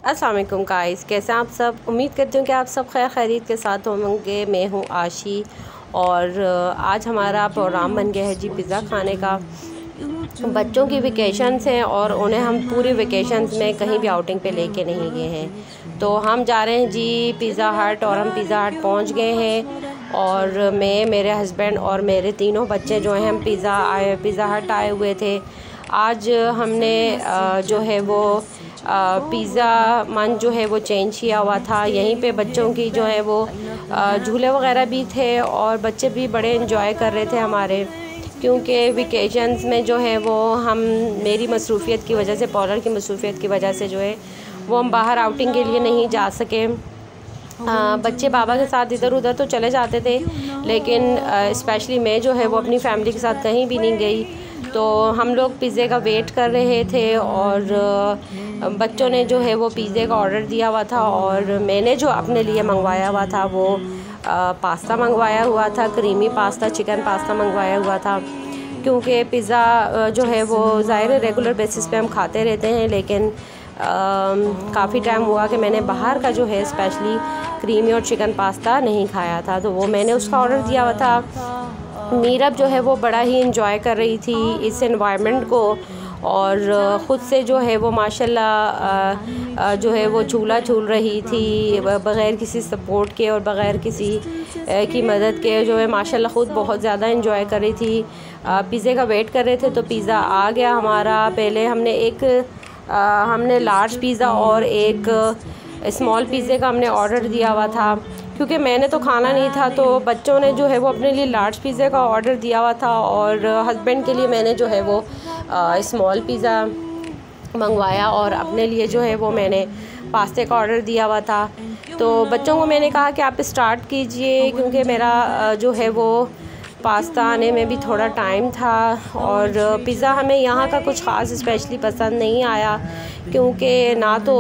अस्सलाम वालेकुम गाइस, कैसे हैं आप सब। उम्मीद करती हूँ कि आप सब खैर खैरियत के साथ होंगे। मैं हूँ आशी और आज हमारा प्रोग्राम बन गया है जी पिज़्ज़ा खाने का। बच्चों की वेकेशंस हैं और उन्हें हम पूरे वेकेशंस में कहीं भी आउटिंग पे लेके नहीं गए हैं, तो हम जा रहे हैं जी पिज़्ज़ा हट। और हम पिज़्ज़ा हट पहुँच गए हैं और मैं, मेरे हस्बैंड और मेरे तीनों बच्चे जो हैं हम पिज़्ज़ा हट आए हुए थे। आज हमने जो है वो पिज़्ज़ा मन जो है वो चेंज किया हुआ था। यहीं पे बच्चों की जो है वो झूले वगैरह भी थे और बच्चे भी बड़े इन्जॉय कर रहे थे हमारे, क्योंकि वेकेशंस में जो है वो हम मेरी मसरूफ़ियत की वजह से, पॉलर की मसरूफ़ियत की वजह से जो है वो हम बाहर आउटिंग के लिए नहीं जा सके। बच्चे बाबा के साथ इधर उधर तो चले जाते थे, लेकिन स्पेशली मैं जो है वो अपनी फ़ैमिली के साथ कहीं भी नहीं गई। तो हम लोग पिज़्ज़े का वेट कर रहे थे और बच्चों ने जो है वो पिज़्ज़े का ऑर्डर दिया हुआ था और मैंने जो अपने लिए मंगवाया हुआ था वो पास्ता मंगवाया हुआ था, क्रीमी पास्ता, चिकन पास्ता मंगवाया हुआ था। क्योंकि पिज़्ज़ा जो है वो ज़ाहिर रेगुलर बेसिस पे हम खाते रहते हैं, लेकिन काफ़ी टाइम हुआ कि मैंने बाहर का जो है स्पेशली क्रीमी और चिकन पास्ता नहीं खाया था, तो वो मैंने उसका ऑर्डर दिया हुआ था। मीरब जो है वो बड़ा ही इंजॉय कर रही थी इस एनवायरनमेंट को और ख़ुद से जो है वो माशाल्लाह जो है वो झूला झूल रही थी बग़ैर किसी सपोर्ट के और बग़ैर किसी की मदद के, जो है माशाल्लाह ख़ुद बहुत ज़्यादा इंजॉय कर रही थी। पिज़्ज़े का वेट कर रहे थे तो पिज़्ज़ा आ गया हमारा। पहले हमने लार्ज पिज़्ज़ा और एक स्मॉल पिज़्ज़े का हमने ऑर्डर दिया हुआ था, क्योंकि मैंने तो खाना नहीं था, तो बच्चों ने जो है वो अपने लिए लार्ज पिज़्ज़े का ऑर्डर दिया हुआ था और हस्बैंड के लिए मैंने जो है वो स्मॉल पिज़्ज़ा मंगवाया और अपने लिए जो है वो मैंने पास्ते का ऑर्डर दिया हुआ था। तो बच्चों को मैंने कहा कि आप स्टार्ट कीजिए, क्योंकि मेरा जो है वो पास्ता आने में भी थोड़ा टाइम था और पिज़्ज़ा हमें यहाँ का कुछ ख़ास स्पेशली पसंद नहीं आया, क्योंकि ना तो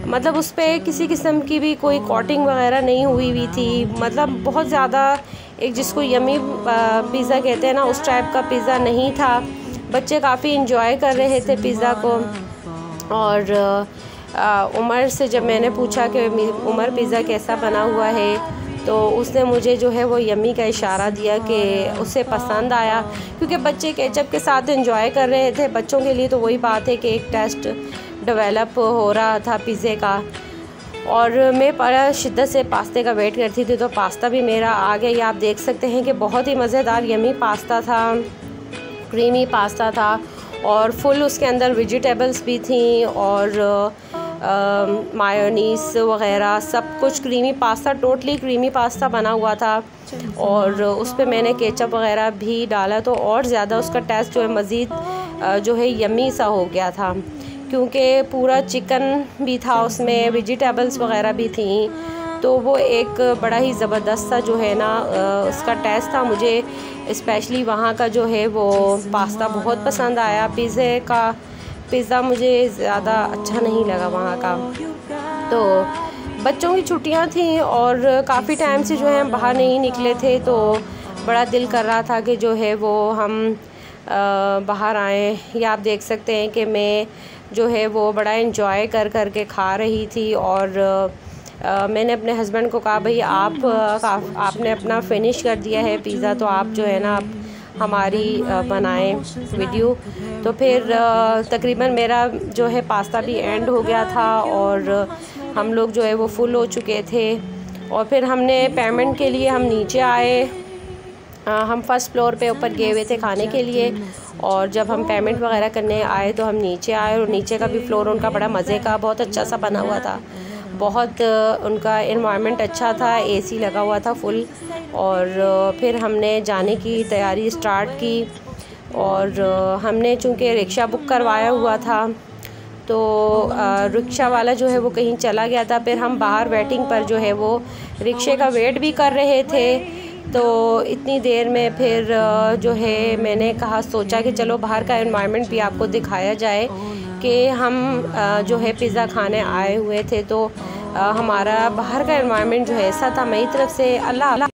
मतलब उस पर किसी किस्म की भी कोई कोटिंग वगैरह नहीं हुई थी। मतलब बहुत ज़्यादा एक जिसको यमी पिज़्ज़ा कहते हैं ना, उस टाइप का पिज़्ज़ा नहीं था। बच्चे काफ़ी इंजॉय कर रहे थे पिज़्ज़ा को। और उमर से जब मैंने पूछा कि उमर पिज़्ज़ा कैसा बना हुआ है, तो उसने मुझे जो है वो यम्मी का इशारा दिया कि उसे पसंद आया, क्योंकि बच्चे केचप के साथ एंजॉय कर रहे थे। बच्चों के लिए तो वही बात है कि एक टेस्ट डेवलप हो रहा था पिज़्ज़े का। और मैं बड़ा शिद्दत से पास्ते का वेट करती थी, तो पास्ता भी मेरा आ गया। ये आप देख सकते हैं कि बहुत ही मज़ेदार यम्मी पास्ता था, क्रीमी पास्ता था और फुल उसके अंदर वेजिटेबल्स भी थी और मायोनीस वग़ैरह सब कुछ। Creamy pasta, totally creamy pasta बना हुआ था और उस पर मैंने केचप वग़ैरह भी डाला, तो और ज़्यादा उसका टेस्ट जो है मज़ीद जो है यम्मी सा हो गया था, क्योंकि पूरा चिकन भी था उसमें, वेजिटेबल्स वग़ैरह भी थी। तो वो एक बड़ा ही ज़बरदस्त सा जो है ना उसका टेस्ट था। मुझे स्पेशली वहाँ का जो है वो पास्ता बहुत पसंद आया। पिज़्ज़ा मुझे ज़्यादा अच्छा नहीं लगा वहाँ का। तो बच्चों की छुट्टियाँ थी और काफ़ी टाइम से जो है हम बाहर नहीं निकले थे, तो बड़ा दिल कर रहा था कि जो है वो हम बाहर आएँ। या आप देख सकते हैं कि मैं जो है वो बड़ा इंजॉय कर के खा रही थी और मैंने अपने हस्बैंड को कहा, भाई आपने अपना फ़िनिश कर दिया है पिज़्ज़ा, तो आप जो है ना आप हमारी बनाएं वीडियो। तो फिर तकरीबन मेरा जो है पास्ता भी एंड हो गया था और हम लोग जो है वो फुल हो चुके थे। और फिर हमने पेमेंट के लिए हम नीचे आए। हम फर्स्ट फ्लोर पे ऊपर गए हुए थे खाने के लिए, और जब हम पेमेंट वगैरह करने आए तो हम नीचे आए और नीचे का भी फ्लोर उनका बड़ा मज़े का, बहुत अच्छा सा बना हुआ था। बहुत उनका एनवायरनमेंट अच्छा था, एसी लगा हुआ था फुल। और फिर हमने जाने की तैयारी स्टार्ट की और हमने चूँकि रिक्शा बुक करवाया हुआ था, तो रिक्शा वाला जो है वो कहीं चला गया था। फिर हम बाहर वेटिंग पर जो है वो रिक्शे का वेट भी कर रहे थे। तो इतनी देर में फिर जो है मैंने सोचा कि चलो बाहर का एनवायरनमेंट भी आपको दिखाया जाए कि हम जो है पिज़्ज़ा खाने आए हुए थे। तो हमारा बाहर का एनवायरनमेंट जो है ऐसा था। मेरी तरफ से अल्लाह